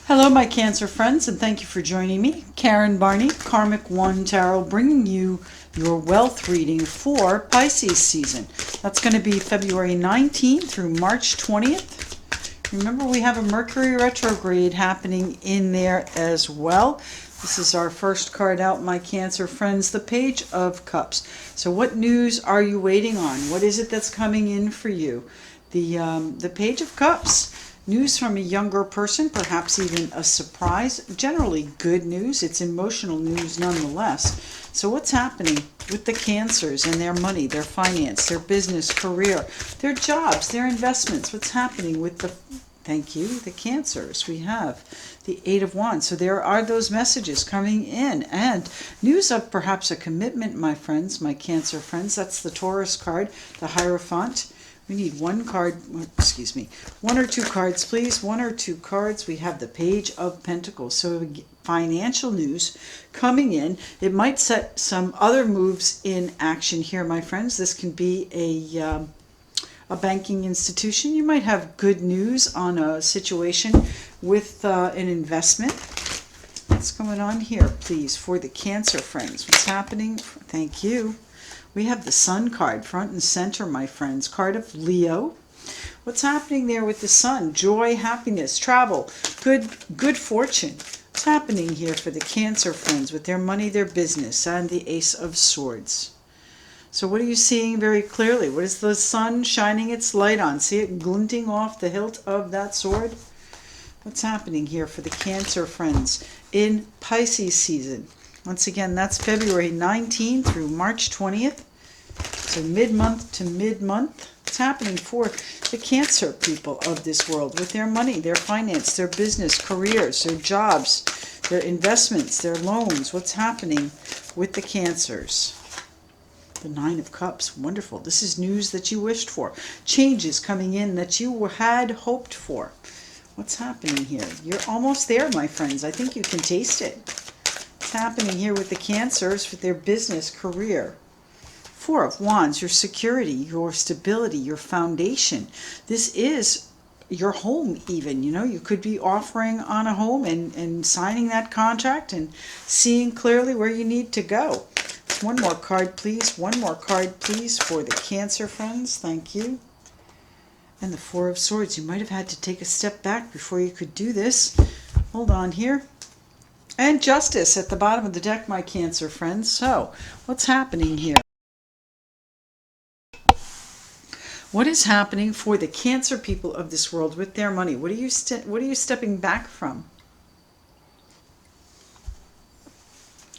Hello, my Cancer friends, and thank you for joining me. Karen Barney, Karmic One Tarot, bringing you your wealth reading for Pisces season. That's going to be February 19th through March 20th. Remember, we have a Mercury retrograde happening in there as well. This is our first card out, my Cancer friends, the Page of Cups. So what news are you waiting on? What is it that's coming in for you? The Page of Cups. News from a younger person, perhaps even a surprise. Generally good news. It's emotional news nonetheless. So what's happening with the Cancers and their money, their finance, their business, career, their jobs, their investments? What's happening with the Cancers? We have the Eight of Wands. So there are those messages coming in. And news of perhaps a commitment, my friends, my Cancer friends. That's the Taurus card, the Hierophant. We need one card, excuse me, one or two cards, please. One or two cards. We have the Page of Pentacles. So financial news coming in. It might set some other moves in action here, my friends. This can be a banking institution. You might have good news on a situation with an investment. What's going on here, please, for the Cancer friends? What's happening? Thank you. We have the Sun card, front and center, my friends. Card of Leo. What's happening there with the Sun? Joy, happiness, travel, good fortune. What's happening here for the Cancer friends with their money, their business, and the Ace of Swords? So what are you seeing very clearly? What is the Sun shining its light on? See it glinting off the hilt of that sword? What's happening here for the Cancer friends in Pisces season? Once again, that's February 19th through March 20th. So mid-month to mid-month. What's happening for the Cancer people of this world with their money, their finance, their business, careers, their jobs, their investments, their loans? What's happening with the Cancers? The Nine of Cups. Wonderful. This is news that you wished for. Changes coming in that you had hoped for. What's happening here? You're almost there, my friends. I think you can taste it. Happening here with the Cancers with their business, career. Four of Wands, your security, your stability, your foundation. This is your home even. You know, you could be offering on a home and signing that contract and seeing clearly where you need to go. One more card, please. One more card, please, for the Cancer friends. Thank you. And the Four of Swords. You might have had to take a step back before you could do this. Hold on here. And Justice at the bottom of the deck, my Cancer friends. So, what's happening here? What is happening for the Cancer people of this world with their money? What are you stepping back from?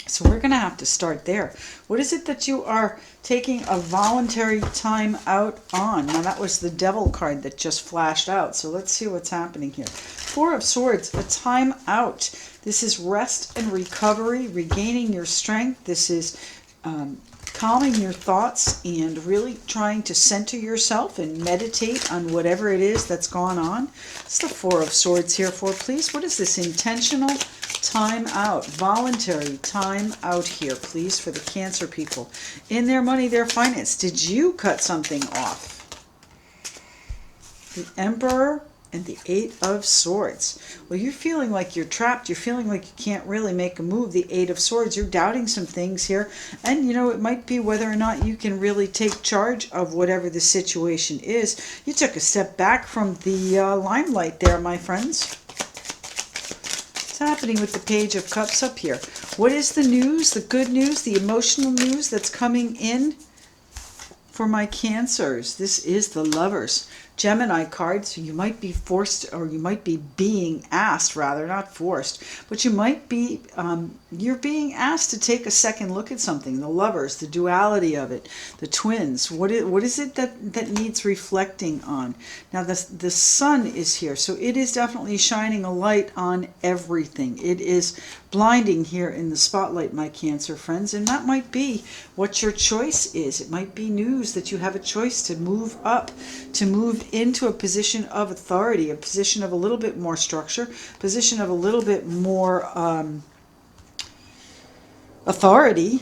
So we're going to have to start there. What is it that you are taking a voluntary time out on? Now that was the Devil card that just flashed out. So let's see what's happening here. Four of Swords, a time out. This is rest and recovery, regaining your strength. This is calming your thoughts and really trying to center yourself and meditate on whatever it is that's gone on. It's the Four of Swords here for, please. What is this? Intentional time out, voluntary time out here, please, for the Cancer people. In their money, their finance. Did you cut something off? The Emperor and the Eight of Swords. Well, you're feeling like you're trapped. You're feeling like you can't really make a move. The Eight of Swords. You're doubting some things here. And, you know, it might be whether or not you can really take charge of whatever the situation is. You took a step back from the limelight there, my friends. What's happening with the Page of Cups up here? What is the news, the good news, the emotional news that's coming in for my Cancers? This is the Lovers. Gemini card, so you might be forced, or you might be being asked, rather, not forced, but you might be, you're being asked to take a second look at something. The Lovers, the duality of it, the twins. What is it that needs reflecting on? Now, the Sun is here, so it is definitely shining a light on everything. It is blinding here in the spotlight, my Cancer friends, and that might be what your choice is. It might be news that you have a choice to move up, to move into a position of authority, a position of a little bit more structure, position of a little bit more authority,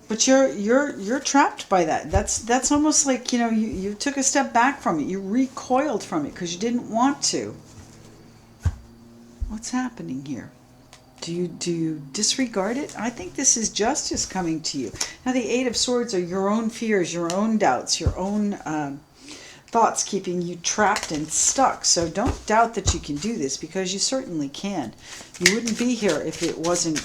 but you're trapped by that. That's almost like, you know, you took a step back from it, you recoiled from it because you didn't want to. What's happening here? Do you disregard it? I think this is justice coming to you. Now, the Eight of Swords are your own fears, your own doubts, your own thoughts keeping you trapped and stuck. So don't doubt that you can do this, because you certainly can. You wouldn't be here if it wasn't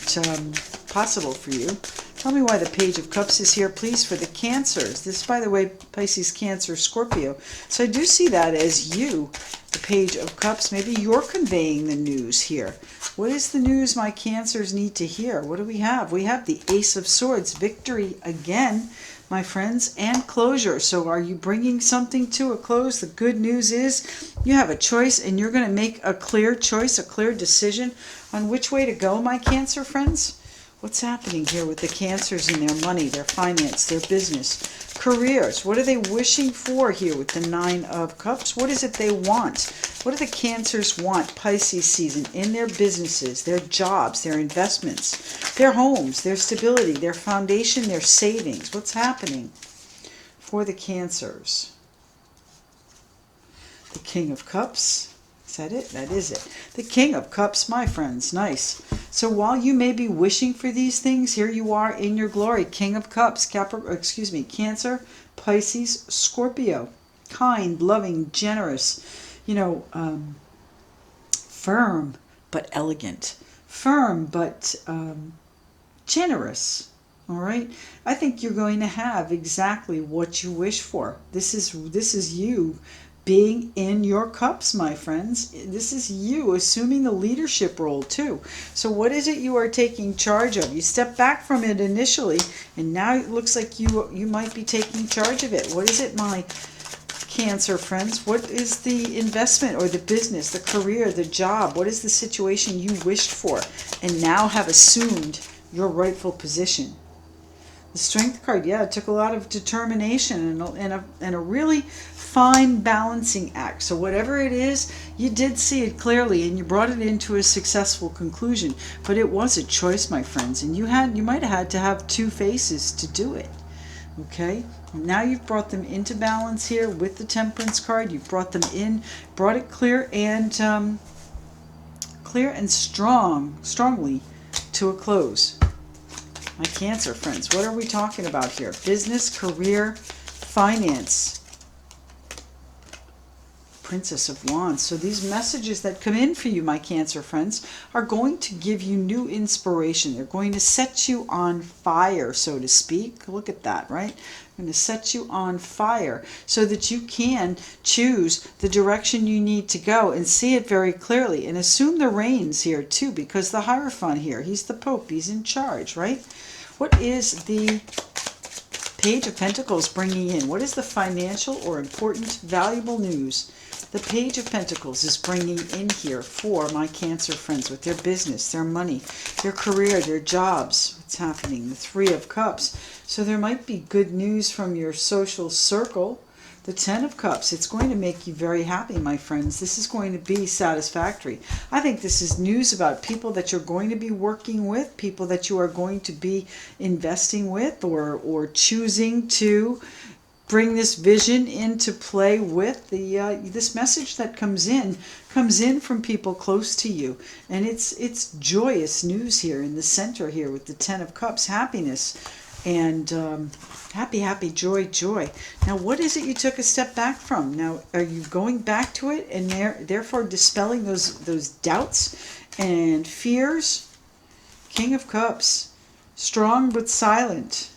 possible for you. Tell me why the Page of Cups is here, please, for the Cancers. This, by the way, Pisces, Cancer, Scorpio. So I do see that as you, the Page of Cups. Maybe you're conveying the news here. What is the news my Cancers need to hear? What do we have? We have the Ace of Swords, victory again, my friends, and closure. So are you bringing something to a close? The good news is you have a choice, and you're going to make a clear choice, a clear decision on which way to go, my Cancer friends. What's happening here with the Cancers and their money, their finance, their business, careers? What are they wishing for here with the Nine of Cups? What is it they want? What do the Cancers want Pisces season in their businesses, their jobs, their investments, their homes, their stability, their foundation, their savings? What's happening for the Cancers? The King of Cups. Is that it? That is it. The King of Cups, my friends. Nice. So while you may be wishing for these things, here you are in your glory. King of Cups, Cancer, Pisces, Scorpio. Kind, loving, generous, firm but elegant. Firm but generous. All right? I think you're going to have exactly what you wish for. This is you being in your cups, my friends. This is you assuming the leadership role too. So what is it you are taking charge of? You stepped back from it initially, and now it looks like you might be taking charge of it. What is it, my Cancer friends? What is the investment or the business, the career, the job? What is the situation you wished for and now have assumed your rightful position? The Strength card, yeah, it took a lot of determination and a really fine balancing act. So whatever it is, you did see it clearly and you brought it into a successful conclusion. But it was a choice, my friends, and you might have had to have two faces to do it. Okay? Now you've brought them into balance here with the Temperance card. You've brought them in, brought it clear and strongly to a close. My Cancer friends, what are we talking about here? Business, career, finance. Princess of Wands. So these messages that come in for you, my Cancer friends, are going to give you new inspiration. They're going to set you on fire, so to speak. Look at that, right? They're going to set you on fire so that you can choose the direction you need to go and see it very clearly and assume the reins here too, because the Hierophant here, he's the Pope, he's in charge, right? What is the Page of Pentacles bringing in? What is the financial or important, valuable news the Page of Pentacles is bringing in here for my Cancer friends with their business, their money, their career, their jobs? What's happening? The Three of Cups. So there might be good news from your social circle. The Ten of Cups. It's going to make you very happy, my friends. This is going to be satisfactory. I think this is news about people that you're going to be working with, people that you are going to be investing with, or choosing to bring this vision into play with. This message that comes in from people close to you, and it's joyous news here in the center here with the Ten of Cups. Happiness and happy, joy. Now, what is it you took a step back from? Now, are you going back to it and therefore dispelling those doubts and fears? King of Cups, strong but silent.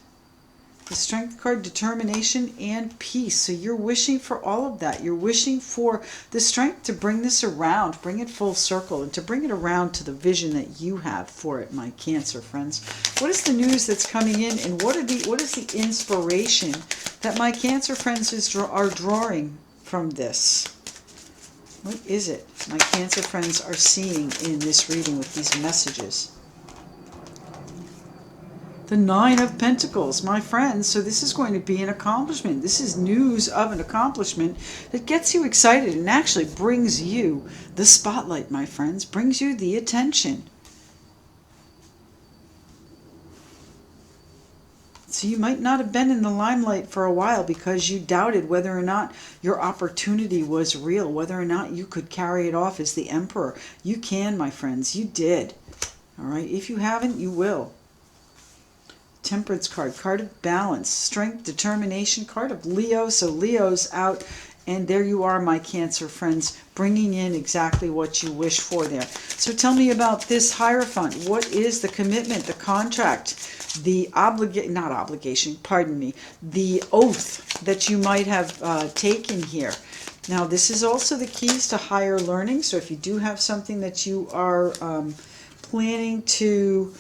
The Strength card, determination and peace. So you're wishing for all of that. You're wishing for the strength to bring this around, bring it full circle, and to bring it around to the vision that you have for it, my Cancer friends. What is the news that's coming in, and what is the inspiration that my Cancer friends are drawing from this? What is it my Cancer friends are seeing in this reading with these messages? The Nine of Pentacles, my friends. So this is going to be an accomplishment. This is news of an accomplishment that gets you excited and actually brings you the spotlight, my friends, brings you the attention. What's So you might not have been in the limelight for a while because you doubted whether or not your opportunity was real, whether or not you could carry it off as the emperor. You can, my friends. You did. All right. If you haven't, you will. Temperance card, card of balance, strength, determination, card of Leo. So Leo's out. And there you are, my Cancer friends, bringing in exactly what you wish for there. So tell me about this Hierophant. What is the commitment, the contract, the the oath that you might have taken here? Now, this is also the keys to higher learning. So if you do have something that you are planning to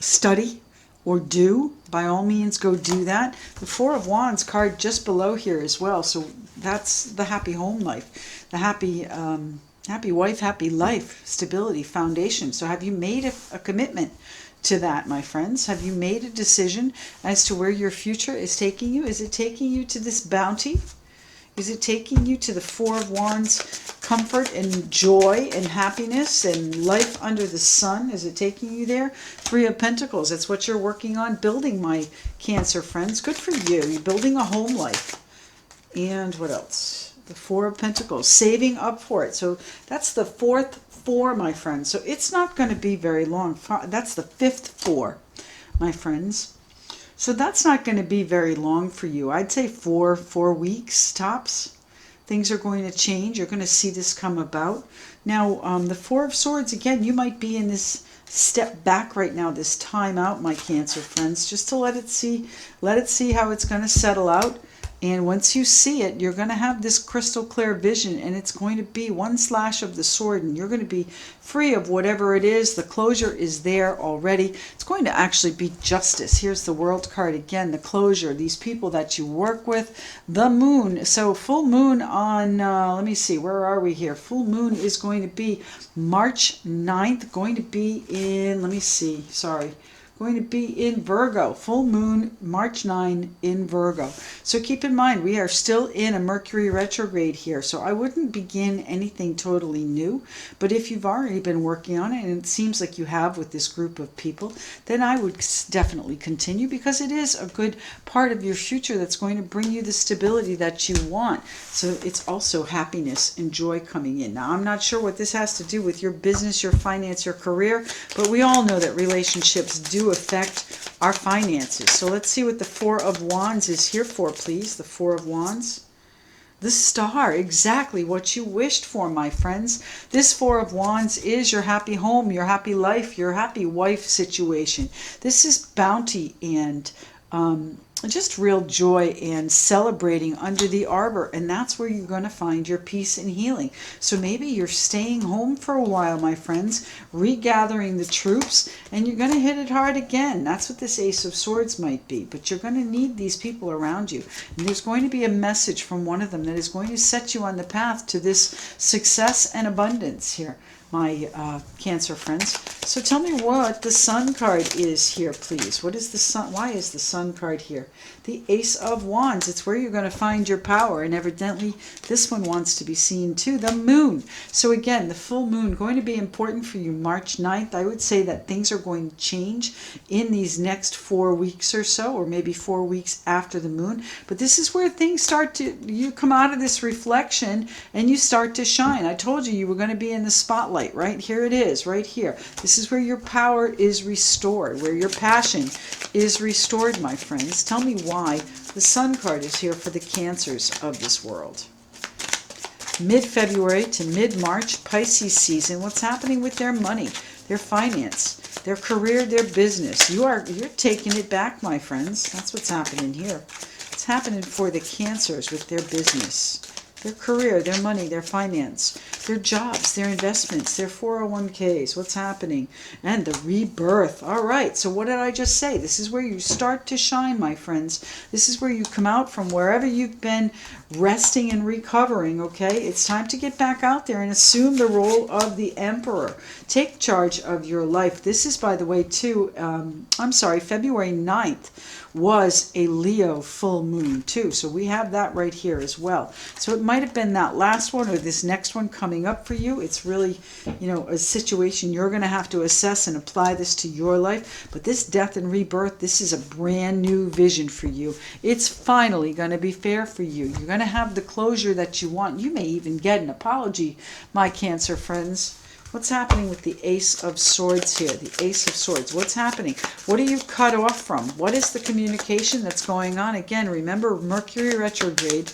study or do, by all means go do that. The Four of Wands card just below here as well. So that's the happy home life, the happy happy wife, happy life, stability, foundation. So have you made a commitment to that, my friends? Have you made a decision as to where your future is taking you? Is it taking you to this bounty? Is it taking you to the Four of Wands, comfort and joy and happiness and life under the sun? Is it taking you there? Three of Pentacles, that's what you're working on building, my Cancer friends. Good for you. You're building a home life. And what else? The Four of Pentacles, saving up for it. So that's the fourth four, my friends. So it's not going to be very long. That's the fifth four, my friends. So that's not going to be very long for you. I'd say four weeks tops. Things are going to change. You're going to see this come about. Now, the Four of Swords, again, you might be in this step back right now, this time out, my Cancer friends, just to let it see how it's going to settle out. And once you see it, you're going to have this crystal clear vision, and it's going to be one slash of the sword, and you're going to be free of whatever it is. The closure is there already. It's going to actually be justice. Here's the World card again, the closure, these people that you work with, the moon. So full moon on, let me see, where are we here? Full moon is going to be March 9th, going to be in, let me see, sorry. Going to be in Virgo. Full moon, March 9 in Virgo. So keep in mind, we are still in a Mercury retrograde here. So I wouldn't begin anything totally new. But if you've already been working on it, and it seems like you have with this group of people, then I would definitely continue, because it is a good part of your future that's going to bring you the stability that you want. So it's also happiness and joy coming in. Now, I'm not sure what this has to do with your business, your finance, your career, but we all know that relationships do affect our finances. So let's see what the Four of Wands is here for, please. The Four of Wands. The Star, exactly what you wished for, my friends. This Four of Wands is your happy home, your happy life, your happy wife situation. This is bounty and just real joy and celebrating under the arbor, and that's where you're going to find your peace and healing. So maybe you're staying home for a while, my friends, regathering the troops, and you're going to hit it hard again. That's what this Ace of Swords might be, but you're going to need these people around you, and there's going to be a message from one of them that is going to set you on the path to this success and abundance here, my Cancer friends. So tell me what the Sun card is here, please. What is the Sun? Why is the Sun card here? The Ace of Wands. It's where you're going to find your power, and evidently this one wants to be seen too. The Moon. So again, the full moon going to be important for you March 9th. I would say that things are going to change in these next 4 weeks or so, or maybe 4 weeks after the moon. But this is where things start to, you come out of this reflection and you start to shine. I told you were going to be in the spotlight, right? Here it is, right here. This is where your power is restored, where your passion is restored, my friends. Tell me why the Sun card is here for the Cancers of this world. Mid-February to mid-March, Pisces season. What's happening with their money, their finance, their career, their business? You're taking it back, my friends. That's what's happening here. It's happening for the Cancers with their business, their career, their money, their finance, their jobs, their investments, their 401ks, what's happening, and the rebirth. All right, so what did I just say? This is where you start to shine, my friends. This is where you come out from wherever you've been resting and recovering, okay? It's time to get back out there and assume the role of the Emperor. Take charge of your life. This is, by the way, too, February 9th was a Leo full moon too. So we have that right here as well. So it might might have been that last one or this next one coming up for you. It's really, a situation you're going to have to assess and apply this to your life. But this death and rebirth, this is a brand new vision for you. It's finally going to be fair for you. You're going to have the closure that you want. You may even get an apology, my Cancer friends. What's happening with the Ace of Swords here? The Ace of Swords. What's happening? What are you cut off from? What is the communication that's going on? Again, remember Mercury retrograde.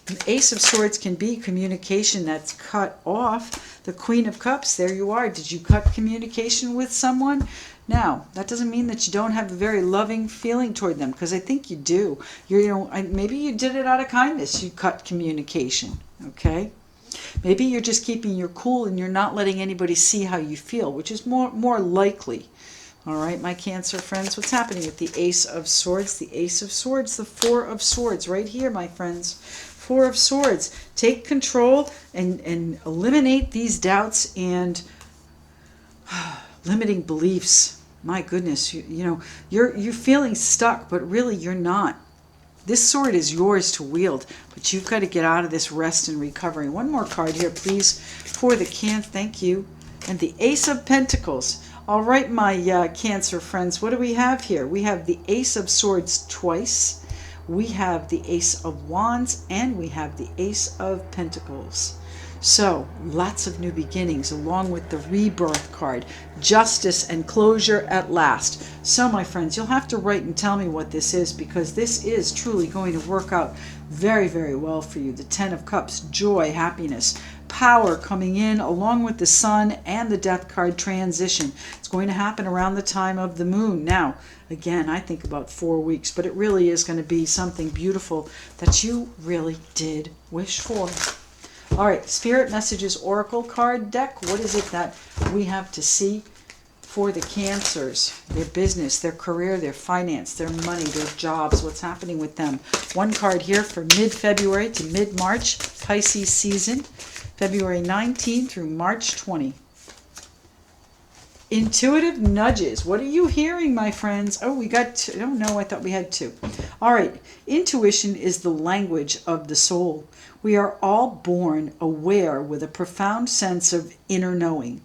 The Ace of Swords can be communication that's cut off. The Queen of Cups, there you are. Did you cut communication with someone? Now, that doesn't mean that you don't have a very loving feeling toward them, because I think you do. Maybe you did it out of kindness. You cut communication, okay? Maybe you're just keeping your cool and you're not letting anybody see how you feel, which is more likely. All right, my Cancer friends, what's happening with the Ace of Swords? The Ace of Swords, the Four of Swords, right here, my friends. Four of Swords. Take control and eliminate these doubts and limiting beliefs. My goodness, you're feeling stuck, but really you're not. This sword is yours to wield, but you've got to get out of this rest and recovery. One more card here, please, for the Cancer. Thank you. And the Ace of Pentacles. All right, my Cancer friends, what do we have here? We have the Ace of Swords twice. We have the Ace of Wands, and we have the Ace of Pentacles. So, lots of new beginnings, along with the Rebirth card. Justice and closure at last. So, my friends, you'll have to write and tell me what this is, because this is truly going to work out very, very well for you. The Ten of Cups, joy, happiness, power coming in, along with the Sun and the Death card transition. It's going to happen around the time of the Moon. Now, again, I think about 4 weeks, but it really is going to be something beautiful that you really did wish for. All right, Spirit Messages Oracle card deck. What is it that we have to see for the Cancers? Their business, their career, their finance, their money, their jobs. What's happening with them? One card here for mid-February to mid-March, Pisces season, February 19 through March 20. Intuitive nudges. What are you hearing, my friends? Oh, we got two. Oh, no, I thought we had two. All right. Intuition is the language of the soul. We are all born aware with a profound sense of inner knowing.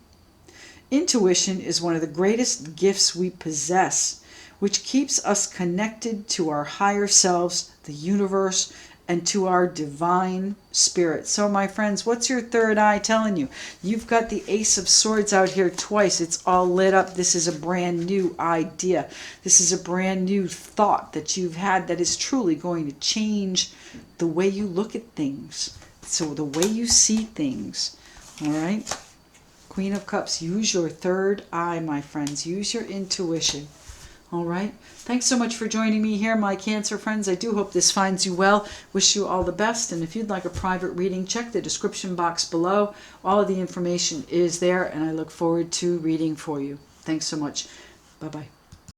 Intuition is one of the greatest gifts we possess, which keeps us connected to our higher selves, the universe, and to our divine spirit. So, my friends, what's your third eye telling you? You've got the Ace of Swords out here twice. It's all lit up. This is a brand new idea. This is a brand new thought that you've had that is truly going to change the way you look at things. So the way you see things. All right? Queen of Cups, use your third eye, my friends. Use your intuition. All right. Thanks so much for joining me here, my Cancer friends. I do hope this finds you well. Wish you all the best. And if you'd like a private reading, check the description box below. All of the information is there, and I look forward to reading for you. Thanks so much. Bye-bye.